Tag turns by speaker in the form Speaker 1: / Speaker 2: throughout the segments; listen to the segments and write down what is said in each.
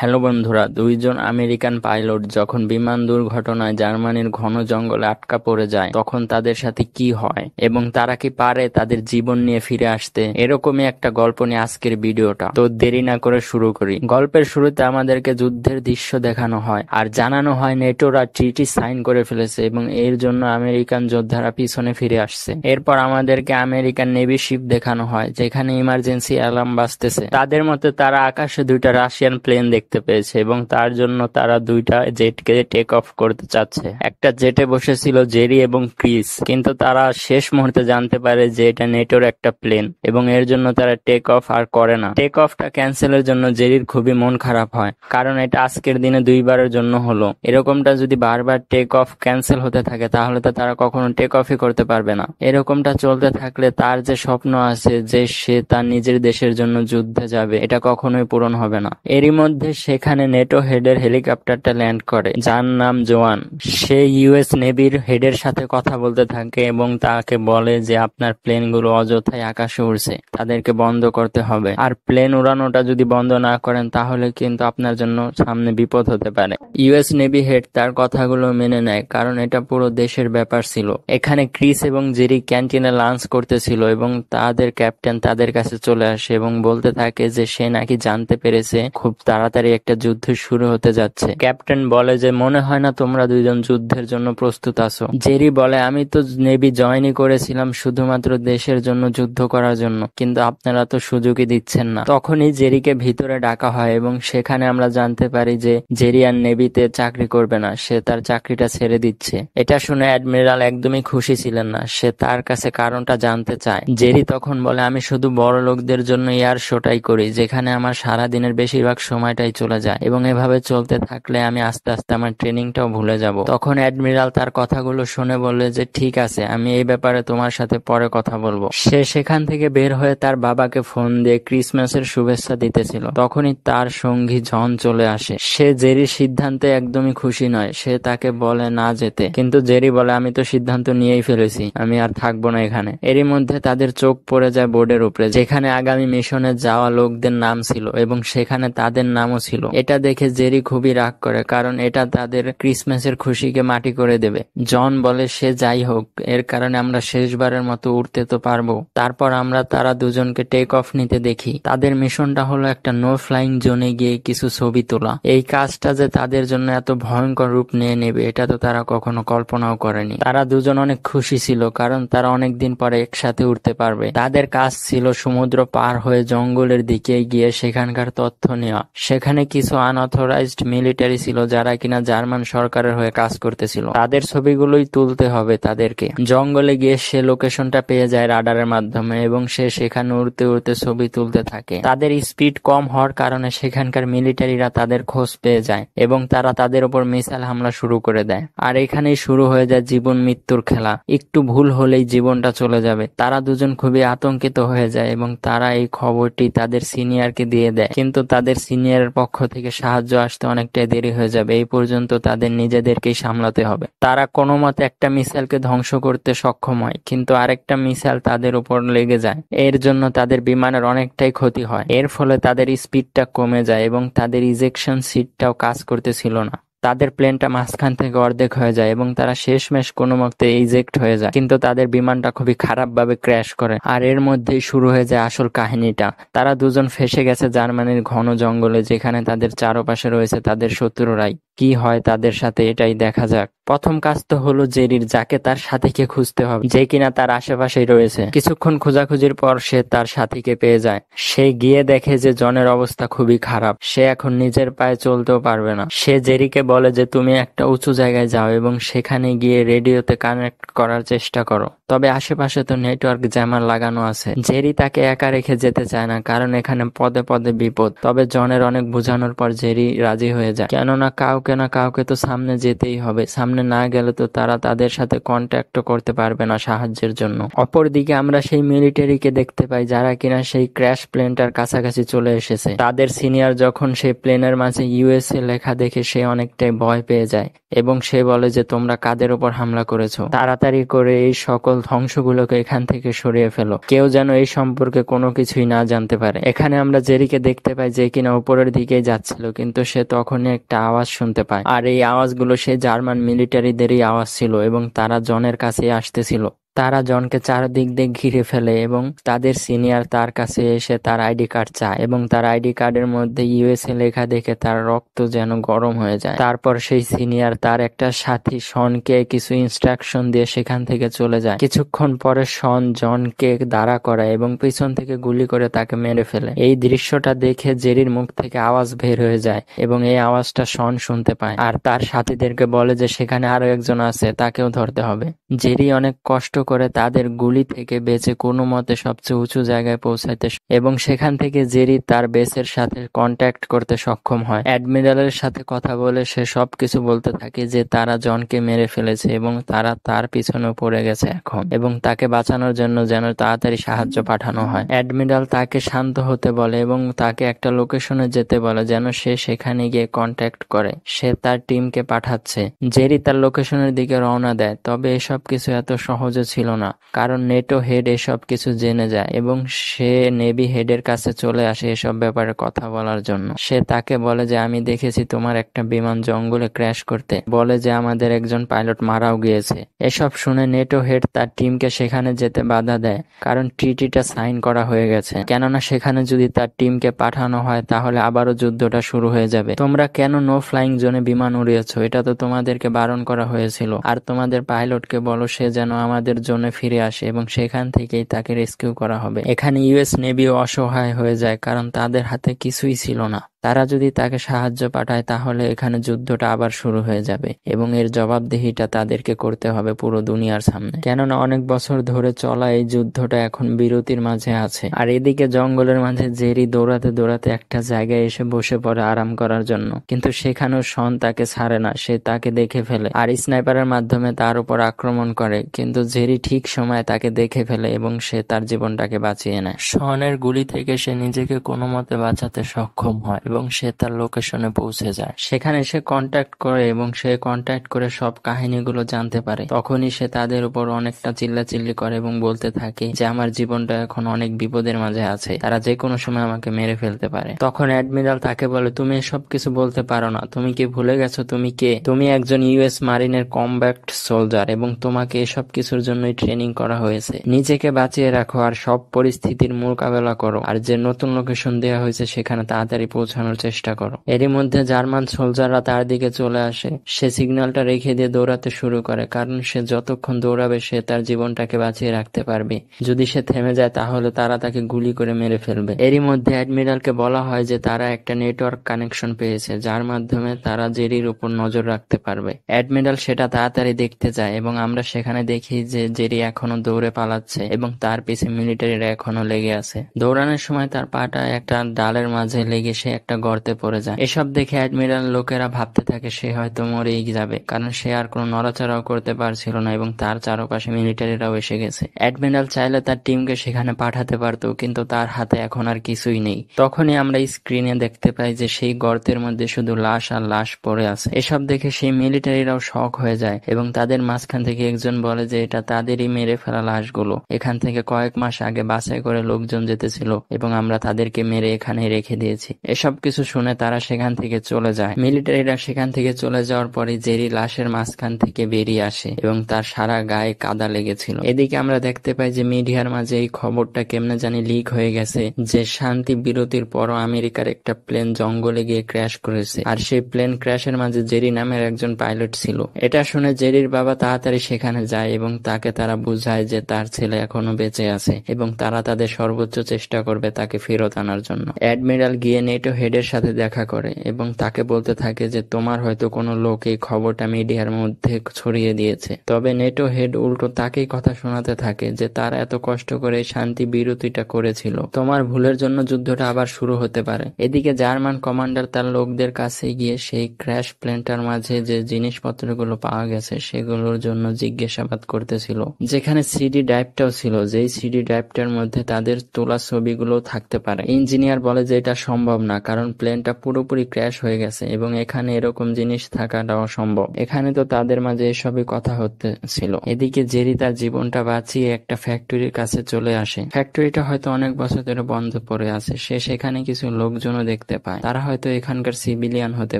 Speaker 1: Hello বন্ধুরা, দুইজন American pilot যখন বিমান দুর্ঘটনায় জার্মানির ঘন জঙ্গলে আটকা পড়ে যায় তখন তাদের সাথে কি হয় এবং তারা কি পারে তাদের জীবন নিয়ে ফিরে আসতে, এরকমই একটা গল্প নিয়ে আজকের ভিডিওটা। তো দেরি না করে শুরু করি। গল্পের শুরুতে আমাদেরকে যুদ্ধের দৃশ্য দেখানো হয় আর জানানো হয় নেটোরা ট্রিটি সাইন করে ফেলেছে এবং এর জন্য আমেরিকান যোদ্ধারা পিছনে ফিরে আসছে। এরপর আমাদেরকে আমেরিকান নেভি শিপ দেখানো হয় যেখানে ইমার্জেন্সি অ্যালার্ম বাজতেছে। তাদের মতে তারা আকাশে দুইটা রাশিয়ান প্লেন দেখতে পেয়েছে এবং তার জন্য তারা দুইটা জেটকে টেক অফ করতে চাচ্ছে। একটা জেটে বসেছিল জেরি এবং ক্রিস, কিন্তু তারা শেষ মুহূর্তে জানতে পারে যে এটা নেটোর একটা প্লেন এবং এর জন্য তারা টেক অফ আর করে না। টেক অফটা ক্যান্সেলের জন্য জেরির খুবই মন খারাপ হয়, কারণ এটা আজকের দিনে দুইবারের জন্য হলো। এরকমটা যদি বারবার টেক অফ ক্যান্সেল হতে থাকে তাহলে তো তারা কখনো টেক অফই করতে পারবে না। এরকমটা চলতে থাকলে তার যে স্বপ্ন আছে যে সে তার নিজের দেশের জন্য যুদ্ধে যাবে, এটা কখনোই পূরণ হবে না। এরই মধ্যে সেখানে নেটো হেডের হেলিকপ্টারটা ল্যান্ড করে, যার নাম জোয়ান। সে ইউএস নেভির হেডের সাথে কথা বলতে থাকে এবং তাকে বলে যে আপনার প্লেনগুলো অযথাই আকাশে উড়ছে, তাদেরকে বন্ধ করতে হবে। আর প্লেন উড়ানোটা যদি বন্ধ না করেন তাহলে কিন্তু আপনার জন্য সামনে বিপদ হতে পারে। ইউএস নেভি হেড তার কথাগুলো মেনে নেয়, কারণ এটা পুরো দেশের ব্যাপার ছিল। এখানে ক্রিস এবং জেরি ক্যান্টিনে লাঞ্চ করতেছিল এবং তাদের ক্যাপ্টেন তাদের কাছে চলে আসে এবং বলতে থাকে যে সে নাকি জানতে পেরেছে খুব তাড়াতাড়ি একটা যুদ্ধ শুরু হতে যাচ্ছে। ক্যাপ্টেন বলে যে মনে হয় না তোমরা দুইজন যুদ্ধের জন্য প্রস্তুত আছো। জেরি বলে আমি তো নেভি জয়েনই করেছিলাম শুধুমাত্র দেশের জন্য যুদ্ধ করার জন্য, কিন্তু আপনারা তো সুযোগই দিচ্ছেন না। তখনই জেরিকে ভিতরে ডাকা হয় এবং সেখানে আমরা জানতে পারি যে জেরি আর নেভিতে চাকরি করবে না, সে তার চাকরিটা ছেড়ে দিচ্ছে। এটা শুনে অ্যাডমিরাল একদমই খুশি ছিলেন না, সে তার কাছে কারণটা জানতে চায়। জেরি তখন বলে আমি শুধু বড় লোকদের জন্য এয়ার শোটাই করি যেখানে আমার সারাদিনের বেশিরভাগ সময়টাই চলে যায় এবং এভাবে চলতে থাকলে আমি আস্তে আস্তে আমার ট্রেনিংটাও ভুলে যাব। তখন অ্যাডমিরাল তার কথাগুলো শুনে বললে যে ঠিক আছে, আমি এই ব্যাপারে তোমার সাথে পরে কথা বলবো। সে সেখান থেকে বের হয়ে তার বাবাকে ফোন দিয়ে ক্রিসমাসের শুভেচ্ছা দিতেছিল। তখনই তার সঙ্গী জন চলে আসে। সে জেরির সিদ্ধান্তে একদমই খুশি নয়, সে তাকে বলে না যেতে, কিন্তু জেরি বলে আমি তো সিদ্ধান্ত নিয়েই ফেলেছি, আমি আর থাকবো না এখানে। এরই মধ্যে তাদের চোখ পড়ে যায় বোর্ডের উপরে যেখানে আগামী মিশনে যাওয়া লোকদের নাম ছিল এবং সেখানে তাদের নামও ছিল। এটা দেখে জেরি খুবই রাগ করে, কারণ এটা তাদের ক্রিসমাসের খুশিকে মাটি করে দেবে। জন বলে সে যাই হোক, এর কারণে আমরা শেষবারের মতো উঠতে তো পারবো। তারপর আমরা তারা দুজনকে টেক অফ নিতে দেখি। তাদের মিশনটা হলো একটা নো ফ্লাইং জোনে গিয়ে কিছু ছবি তোলা। এই কাজটা যে তাদের জন্য এত ভয়ঙ্কর রূপ নিয়ে নেবে এটা তো তারা কখনো কল্পনাও করেনি। তারা দুজন অনেক খুশি ছিল, কারণ তারা অনেকদিন পরে একসাথে উঠতে পারবে। তাদের কাজ ছিল সমুদ্র পার হয়ে জঙ্গলের দিকে গিয়ে সেখানকার তথ্য নেওয়া। সেখানে কিছু আনঅথরাইজড মিলিটারি ছিল যারা কিনা জার্মান সরকারের হয়ে কাজ করতেছিল। তাদের ছবিগুলোই তুলতে হবে তাদেরকে। জঙ্গলে গিয়ে সে লোকেশনটা পেয়ে যায় রাডারের মাধ্যমে এবং সে সেখানে উড়তে উড়তে ছবি তুলতে থাকে। তাদের স্পিড কম হওয়ার কারণে সেখানকার মিলিটারিরা তাদের খোঁজ পেয়ে যায় এবং তারা তাদের উপর মিসাইল হামলা শুরু করে দেয়। আর এখানেই শুরু হয়ে যায় জীবন মৃত্যুর খেলা। একটু ভুল হলেই জীবনটা চলে যাবে। তারা দুজন খুবই আতঙ্কিত হয়ে যায় এবং তারা এই খবরটি তাদের সিনিয়রকে দিয়ে দেয়, কিন্তু তাদের সিনিয়রের পক্ষ থেকে সাহায্য আসতে অনেকটাই দেরি হয়ে যাবে। এই পর্যন্ত তাদের নিজেদেরকেই সামলাতে হবে। তারা কোনো মতে একটা মিসাইলকে ধ্বংস করতে সক্ষম হয়, কিন্তু আরেকটা মিসাইল তাদের উপর লেগে যায়। এর জন্য তাদের বিমানের অনেকটাই ক্ষতি হয়। এর ফলে তাদের স্পিডটা কমে যায় এবং তাদের ইজেকশন সিটটাও কাজ করতেছিল না। তাদের প্লেনটা মাঝখান থেকে অর্ধেক হয়ে যায় এবং তারা শেষমেশ কোনো মতে ইজেক্ট হয়ে যায়, কিন্তু তাদের বিমানটা খুবই খারাপভাবে ক্র্যাশ করে। আর এর মধ্যেই শুরু হয়ে যায় আসল কাহিনীটা। তারা দুজন ফেসে গেছে জার্মানির ঘন জঙ্গলে যেখানে তাদের চারপাশে রয়েছে তাদের শত্রুরাই। কি হয় তাদের সাথে এটাই দেখা যাক। প্রথম কাজ তো হলো জেরির, যাকে তার সাথীকে খুঁজতে হবে, যে কিনা তার আশেপাশেই রয়েছে। কিছুক্ষণ খোঁজাখুঁজির পর সে তার সাথীকে পেয়ে যায়। সে গিয়ে দেখে যে জনের অবস্থা খুবই খারাপ, সে এখন নিজের পায়ে চলতেও পারবে না। সে জেরিকে বলে যে তুমি একটা উঁচু জায়গায় যাও এবং সেখানে গিয়ে রেডিওতে কানেক্ট করার চেষ্টা করো, তবে আশেপাশে তো নেটওয়ার্ক জ্যামার লাগানো আছে। জেরি তাকে একা রেখে যেতে চায় না, কারণ এখানে পদে পদে বিপদ। তবে জনের অনেক বোঝানোর পর জেরি রাজি হয়ে যায়, কেননা কাউকে না কাউকে তো সামনে যেতেই হবে। সামনে না গেলে তো তারা তাদের সাথে কন্ট্যাক্ট করতে পারবে না সাহায্যের জন্য। অপরদিকে আমরা সেই মিলিটারিকে দেখতে পাই যারা কিনা সেই ক্র্যাশ প্লেনটার কাছাকাছি চলে এসেছে। তাদের সিনিয়র যখন সেই প্লেনের মাঝে ইউএসএ লেখা দেখে সে অনেকটাই ভয় পেয়ে যায় এবং সে বলে যে তোমরা কাদের উপর হামলা করেছো, তাড়াতাড়ি করে এই সকল ধ্বংসগুলোকে এখান থেকে সরিয়ে ফেলো, কেউ যেন এই সম্পর্কে কোনো কিছুই না জানতে পারে। এখানে আমরা জেরিকে দেখতে পাই যে কিনা উপরের দিকে যাচ্ছিল, কিন্তু সে তখনই একটা আওয়াজ শুনতে পায়, আর এই আওয়াজগুলো সেই জার্মান মিলিটারিদেরই আওয়াজ ছিল এবং তারা জনের কাছে আসতেছিল। তারা জনকে চারদিক দিয়ে ঘিরে ফেলে এবং তাদের সিনিয়র তার কাছে এসে তার আইডি কার্ড চায় এবং তার আইডি কার্ডের মধ্যে ইউএসএ লেখা দেখে তার রক্ত যেন গরম হয়ে যায়। তারপর সেই সিনিয়র তার একটা সাথী শনকে কিছু ইনস্ট্রাকশন দিয়ে সেখান থেকে চলে যায়। কিছুক্ষণ পরে শন জনকে দাঁড়া করায় এবং পিছন থেকে গুলি করে তাকে মেরে ফেলে। এই দৃশ্যটা দেখে জেরির মুখ থেকে আওয়াজ বের হয়ে যায় এবং এই আওয়াজটা শন শুনতে পায় আর তার সাথীদেরকে বলে যে সেখানে আরো একজন আছে, তাকেও ধরতে হবে। জেরি অনেক কষ্ট করে তাদের গুলি থেকে বেঁচে কোনো মতে সবচেয়ে উঁচু জায়গায় পৌঁছাইতে এবং সেখান থেকে জেরি তার বেসের সাথে কন্ট্যাক্ট করতে সক্ষম হয়। অ্যাডমিরালের সাথে কথা বলে সে সবকিছু বলতে থাকে যে তারা জনকে মেরে ফেলেছে এবং তারা তার পিছনে পড়ে গেছে এখন, এবং তাকে বাঁচানোর জন্য যেন তাড়াতাড়ি সাহায্য পাঠানো হয়। অ্যাডমিরাল তাকে শান্ত হতে বলে এবং তাকে একটা লোকেশনে যেতে বলে যেন সে সেখানে গিয়ে কন্ট্যাক্ট করে সে তার টিমকে পাঠাচ্ছে। জেরি তার লোকেশনের দিকে রওনা দেয়, তবে এসব কিছু এত সহজে ছিল না, কারণ নেটো হেড এসব কিছু জেনে যায় এবং সে নেভি হেডের কাছে চলে আসে এসব ব্যাপারে কথা বলার জন্য। সে তাকে বলে যে আমি দেখেছি তোমার একটা বিমান জঙ্গলে ক্র্যাশ করতে, বলে যে আমাদের একজন পাইলট মারাও গিয়েছে। এসব শুনে নেটো হেড তার টিমকে সেখানে যেতে বাধা দেয়, কারণ ট্রিটিটা সাইন করা হয়ে গেছে। কেননা সেখানে যদি তার টিমকে পাঠানো হয় তাহলে আবারও যুদ্ধটা শুরু হয়ে যাবে। তোমরা কেন নো ফ্লাইং জোনে বিমান উড়িয়েছো? এটা তো তোমাদেরকে বারণ করা হয়েছিল। আর তোমাদের পাইলটকে বলো সে যেন আমাদের জোনে ফিরে আসে এবং সেখান থেকেই তাকে রেস্কিউ করা হবে। এখানে ইউএস নেভিও অসহায় হয়ে যায়, কারণ তাদের হাতে কিছুই ছিল না। তারা যদি তাকে সাহায্য পাঠায় তাহলে এখানে যুদ্ধটা আবার শুরু হয়ে যাবে এবং এর জবাবদিহিটা তাদেরকে করতে হবে পুরো দুনিয়ার সামনে। কেননা অনেক বছর ধরে চলা এই যুদ্ধটা এখন বিরতির মাঝে আছে। আর এদিকে জঙ্গলের মাঝে জেরি দৌড়াতে দৌড়াতে একটা জায়গায় এসে বসে পড়ে আরাম করার জন্য, কিন্তু সেখানেও শন তাকে ছাড়ে না। সে তাকে দেখে ফেলে আর স্নাইপারের মাধ্যমে তার উপর আক্রমণ করে, কিন্তু জেরি ঠিক সময় তাকে দেখে ফেলে এবং সে তার জীবনটাকে বাঁচিয়ে নেয়। শনের গুলি থেকে সে নিজেকে কোনো মতে বাঁচাতে সক্ষম হয় এবং সে তার লোকেশনে পৌঁছে যায়। সেখানে সে কন্ট্যাক্ট করে এবং সে কন্ট্যাক্ট করে সব কাহিনীগুলো জানতে পারে। তখনই সে তাদের উপর অনেকটা চিল্লাচিল্লি করে এবং বলতে থাকে যে আমার জীবনটা এখন অনেক বিপদের মাঝে আছে, তারা যে কোনো সময় আমাকে মেরে ফেলতে পারে। তখন অ্যাডমিরাল তাকে বলে তুমি এসব কিছু বলতে পারো না, তুমি কি ভুলে গেছো তুমি কে? তুমি একজন ইউএস মারিনের কমব্যাক্ট সোলজার এবং তোমাকে এসব কিছুর জন্যই ট্রেনিং করা হয়েছে। নিজেকে বাঁচিয়ে রাখো আর সব পরিস্থিতির মোকাবেলা করো, আর যে নতুন লোকেশন দেওয়া হয়েছে সেখানে তাড়াতাড়ি পৌঁছানোর চেষ্টা করো। এরই মধ্যে জার্মান সোলজাররা তার দিকে চলে আসে। সে সিগন্যালটা রেখে দিয়ে দৌড়াতে শুরু করে, কারণ সে যতক্ষণ দৌড়াবে সে তার জীবনটাকে বাঁচিয়ে রাখতে পারবে। যদি সে থেমে যায় তাহলে তারা তাকে গুলি করে মেরে ফেলবে। এরই মধ্যে অ্যাডমিরালকে বলা হয় যে তারা একটা নেটওয়ার্ক কানেকশন পেয়েছে যার মাধ্যমে তারা জেরির উপর নজর রাখতে পারবে। অ্যাডমিরাল সেটা তাড়াতাড়ি দেখতে যায় এবং আমরা সেখানে দেখি যে জেরি এখনো দৌড়ে পালাচ্ছে এবং তার পিছে মিলিটারিরা এখনো লেগে আছে। দৌড়ানোর সময় তার পাটা একটা ডালের মাঝে লেগে সে একটা গর্তে পড়ে যায়। এসব দেখে অ্যাডমিরাল লোকেরা ভাবতে থাকে সে হয়তো মরেই যাবে, কারণ সে আর কোনো নড়াচড়াও করতে পারছিল না এবং তার চারপাশে মিলিটারিরাও এসে গেছে। অ্যাডমিরাল চাইলে তার টিমকে সেখানে পাঠাতে পারতো, কিন্তু তার হাতে এখন আর কিছুই নেই। তখনই আমরা স্ক্রিনে দেখতে পাই যে সেই গর্তের মধ্যে শুধু লাশ আর লাশ পড়ে আছে। এসব দেখে সেই মিলিটারিরাও শক হয়ে যায় এবং তাদের মাঝখান থেকে একজন বলে যে এটা তাদেরই মেরে ফেলা লাশগুলো। এখান থেকে কয়েক মাস আগে বাছাই করে লোকজন যেতেছিল এবং আমরা তাদেরকে মেরে এখানে রেখে দিয়েছি। এসব কিছু শুনে তারা সেখান থেকে চলে যায়। মিলিটারিরা সেখান থেকে চলে যাওয়ার পরে জেরি লাশের মাঝখান থেকে বেরিয়ে আসে এবং তার সারা গায়ে কাদা লেগেছিল। এদিকে আমরা দেখতে পাই যে মিডিয়ার মাঝে এই খবরটা কেমনে জানি লিক হয়ে গেছে যে শান্তি বিরতির পরও আমেরিকার একটা প্লেন জঙ্গলে গিয়ে ক্র্যাশ করেছে, আর সেই প্লেন ক্র্যাশের মাঝে জেরি নামের একজন পাইলট ছিল। এটা শুনে জেরির বাবা তাড়াতাড়ি সেখানে যায় এবং তাকে তারা বুঝায় যে তার ছেলে এখনো বেঁচে আছে এবং তারা তাদের সর্বোচ্চ চেষ্টা করবে তাকে ফেরত আনার জন্য। অ্যাডমিরাল গিয়ে নেটো হেডের সাথে দেখা করে এবং তাকে বলতে থাকে যে তোমার হয়তো কোনো লোক এই খবরটা মিডিয়ার মধ্যে ছড়িয়ে দিয়েছে। তবে নেটো হেড উল্টো তাকেই কথা শোনাতে থাকে যে তারা এত কষ্ট করে শান্তি বিরতিটা করেছিল, তোমার ভুলের জন্য যুদ্ধটা আবার শুরু হতে পারে। এদিকে জার্মান কমান্ডার তার লোকদের কাছে গিয়ে সেই ক্র্যাশ প্লেনটার মাঝে যে জিনিসপত্রগুলো পাওয়া গেছে সেগুলোর জন্য জিজ্ঞাসাবাদ করতেছিল, যেখানে সিডি ড্রাইভটাও ছিল, যেই সিডি ড্রাইভটার মধ্যে তাদের তোলা ছবিগুলো থাকতে পারে। ইঞ্জিনিয়ার বলে যে এটা সম্ভব না, কারণ প্লেনটা পুরোপুরি ক্র্যাশ হয়ে গেছে এবং এখানে এরকম জিনিস থাকাটা অসম্ভব। এখানে তো তাদের মাঝে এসবই কথা হতেছিল। এদিকে জেরি তার জীবনটা বাঁচিয়ে একটা ফ্যাক্টরির কাছে চলে আসে। ফ্যাক্টরিটা হয়তো অনেক বছর ধরে বন্ধ পড়ে আছে। সে সেখানে কিছু লোকজনও দেখতে পায়, তারা হয়তো এখানকার সিভিলিয়ান হতে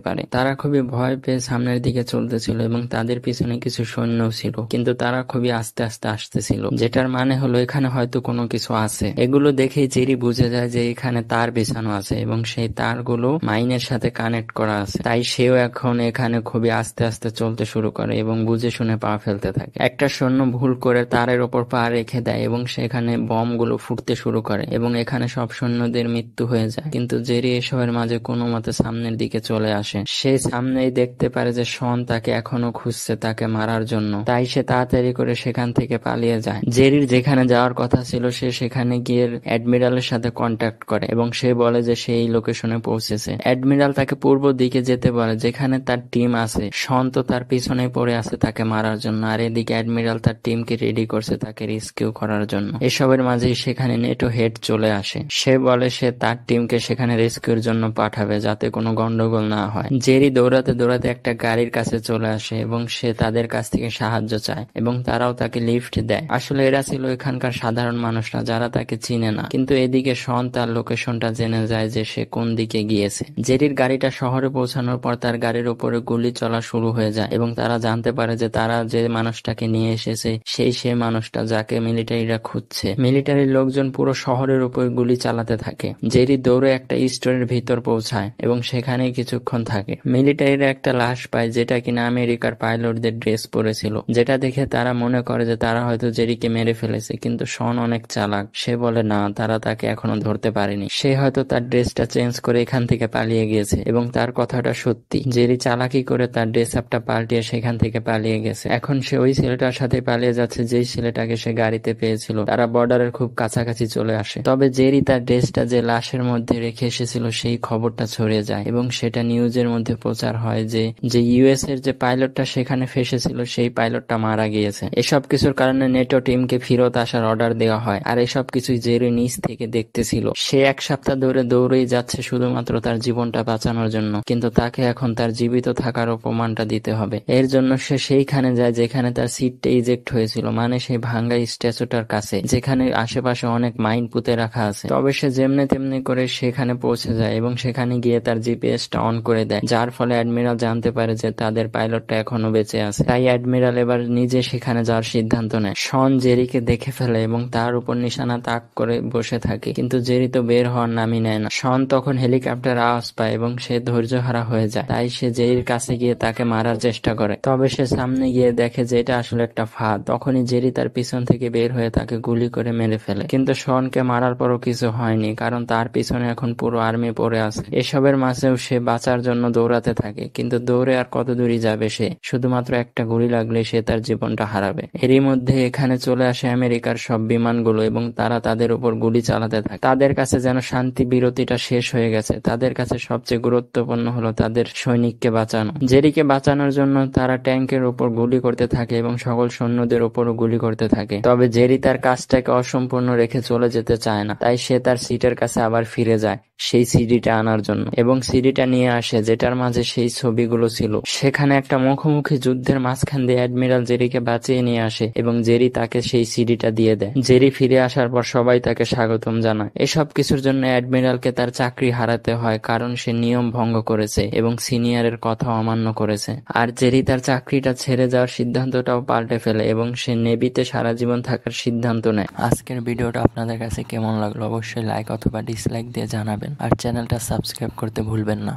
Speaker 1: পারে। তারা খুবই ভয় পেয়ে সামনের দিকে চলতেছিল এবং তাদের পিছনে কিছু সৈন্যও ছিল, কিন্তু তারা খুবই আস্তে আস্তে আসতেছিল, যেটার মানে হলো এখানে হয়তো কোনো কিছু আছে। এগুলো দেখেই জেরি বুঝে যায় যে এখানে তার বিছানো আছে এবং সেই তারগুলো মাইনের সাথে কানেক্ট করা আছে। তাই সেও এখন এখানে খুবই আস্তে আস্তে চলতে শুরু করে এবং বুঝে শুনে পা ফেলতে থাকে। একটা সৈন্য ভুল করে তারের ওপর পা রেখে দেয় এবং সেখানে বমগুলো ফুটতে শুরু করে এবং এখানে সব সৈন্যদের মৃত্যু হয়ে যায়। কিন্তু জেরি এসবের মাঝে কোনো মতে সামনের দিকে চলে আসে। সে সামনেই দেখতে পারে যে শন তাকে এখনো খুঁজছে তাকে মারার জন্য। তাই সে তাড়াতাড়ি করে সেখান থেকে পালিয়ে যায়। জেরির যেখানে যাওয়ার কথা ছিল সে সেখানে গিয়ে অ্যাডমিরালের সাথে কন্ট্যাক্ট করে এবং সে বলে যে সে এই লোকেশনে পৌঁছেছে। অ্যাডমিরাল তাকে পূর্ব দিকে যেতে বলে যেখানে তার টিম আছে। শন তো তার পিছনে পড়ে আছে তাকে মারার জন্য, আর এদিকে অ্যাডমিরাল তার টিমকে রেডি করছে তাকে রেস্কিউ করার জন্য। এসবের মাঝেই সেখানে নেটো হেড চলে আসে। সে বলে সে তার টিমকে সেখানে রেস্কিউর জন্য পাঠাবে যাতে কোনো গন্ডগোল না হয়। জেরি দৌড়াতে দৌড়াতে একটা গাড়ির কাছে চলে আসে এবং সে তাদের কাছ থেকে সাহায্য চায় এবং তারাও তাকে লিফট দেয়। আসলে এরা ছিল এখানকার সাধারণ মানুষরা যারা তাকে চিনে না, কিন্তু এদিকে শন তার লোকেশনটা জেনে যায় যে সে কোন দিকে গিয়েছে। জেরির গাড়িটা শহরে পৌঁছানোর পর তার গাড়ির উপরে গুলি চলা শুরু হয়ে যায় এবং তারা জানতে পারে যে তারা যে মানুষটাকে নিয়ে এসেছে সেই মানুষটা যাকে মিলিটারিরা খুঁজছে। মিলিটারির লোকজন পুরো শহরের উপর গুলি চালাতে থাকে। জেরি দৌড়ে একটা স্টোরের ভিতর পৌঁছায় এবং সেখানে কিছুক্ষণ থাকে। মিলিটারিরা একটা লাশ পায় যেটা কিনা আমেরিকার পাইলটদের ড্রেস পরেছিল, যেটা দেখে তারা মনে করে যে তারা হয়তো জেরিকে মেরে ফেলেছে। কিন্তু শন অনেক চালাক, সে বলে না, তারা তাকে এখনো ধরতে পারেনি। সে হয়তো তার ড্রেসটা চেঞ্জ করে এখান থেকে পালিয়ে গিয়েছে এবং তার কথাটা সত্যি। জেরি চালাকি করে তার ড্রেস আপটা পাল্টিয়ে সেখান থেকে পালিয়ে গেছে। এখন সে ওই ছেলেটার সাথে পালিয়ে যাচ্ছে যেই ছেলেটাকে সে গাড়িতে পেয়েছিল। তারা বর্ডারের খুব কাছাকাছি চলে আসে। তবে জেরি তার ড্রেসটা যে লাশের মধ্যে রেখে এসেছিল সেই খবরটা ছড়িয়ে যায় এবং সেটা নিউজের মধ্যে প্রচার হয় যে ইউএস এর যে পাইলটটা সেখানে ফেসেছিল সেই পাইলটটা মারা গিয়েছে। এসব কিছুর কারণে নেটো টিমকে ফেরত আসার অর্ডার দেওয়া হয়, আর এসব কিছুই জেরি নিজ থেকে দেখতেছিল। সে এক সপ্তাহ ধরে দৌড়েই যাচ্ছে শুধুমাত্র তার জীবনটা বাঁচানোর জন্য, কিন্তু তাকে এখন তার জীবিত থাকার প্রমাণটা দিতে হবে। এর জন্য সে সেইখানে যায় যেখানে তার সিটটা ইজেক্ট হয়েছিল, মানে সেই ভাঙ্গা স্ট্যাচুটার কাছে যেখানে আশেপাশে অনেক মাইন পুঁতে রাখা আছে। তবে সে যেমনি তেমনি করে সেখানে পৌঁছে যায় এবং সেখানে গিয়ে তার জিপিএসটা অন করে দেয়, যার ফলে অ্যাডমিরাল জানতে পারে যে তাদের পাইলটটা এখনো বেঁচে আছে। তাই অ্যাডমিরাল এবার নিজে সেখানে যাওয়ার সিদ্ধান্ত নেয়। শন জেরিকে দেখে ফেলে এবং তার উপর নিশানা তাক করে বসে থাকে, কিন্তু জেরি তো বের হওয়ার নামই নেয় না। শন তখন হেলিকপ্টার আওয়াজ পায় এবং সে ধৈর্যহারা হয়ে যায়। তাই সে জেরির কাছে গিয়ে তাকে মারার চেষ্টা করে, তবে সে সামনে গিয়ে দেখে যে এটা আসলে একটা ফাঁদ। তখনই জেরি তার পিছন থেকে বের হয়ে তাকে গুলি করে মেরে ফেলে, কিন্তু শনকে মারার পরও কিছু হয়নি কারণ তার পিছনে এখন পুরো আর্মি পড়ে আছে। এসবের মাঝেও সে বাঁচার জন্য দৌড়াতে থাকে, কিন্তু দৌড়ে আর কত দূরই যাবে সে, শুধুমাত্র একটা গুলি লাগলে সে তার জীবনটা হারাবে। এরই মধ্যে এখানে চলে আসে আমেরিকার সব বিমানগুলো এবং তারা তাদের উপর গুলি চালাতে থাকে। তাদের কাছে যেন শান্তি বিরতিটা শেষ হয়ে গেছে। তাদের কাছে সবচেয়ে গুরুত্বপূর্ণ হলো তাদের সৈনিককে বাঁচানো। জেরিকে বাঁচানোর জন্য তারা ট্যাঙ্কের উপর গুলি করতে থাকে এবং সকল সৈন্যদের উপরও গুলি করতে থাকে। তবে জেরি তার কাজটাকে অসম্পূর্ণ রেখে চলে যেতে চায় না, তাই সে তার সিটের কাছে আবার ফিরে যায় সেই সিডিটা আনার জন্য এবং সিডিটা নিয়ে আসে যেটার মাঝে সেই ছবিগুলো ছিল। সেখানে একটা মুখোমুখি যুদ্ধের মাঝখান দিয়ে অ্যাডমিরাল জেরিকে বাঁচিয়ে নিয়ে আসে এবং জেরি তাকে সেই সিডিটা দিয়ে দেয়। জেরি ফিরে আসার পর সবাই তাকে স্বাগতম জানায়। এসব কিছুর জন্য অ্যাডমিরালকে তার চাকরি হারাতে হয় কারণ সে নিয়ম ভঙ্গ করেছে এবং সিনিয়রের কথা অমান্য করেছে। আর জেরি তার চাকরিটা ছেড়ে যাওয়ার সিদ্ধান্তটাও পাল্টে ফেলে এবং সে নেভিতে সারা জীবন থাকার সিদ্ধান্ত নেয়। আজকের ভিডিওটা আপনাদের কাছে কেমন লাগলো অবশ্যই লাইক অথবা ডিসলাইক দিয়ে জানাবেন, আর চ্যানেলটা সাবস্ক্রাইব করতে ভুলবেন না।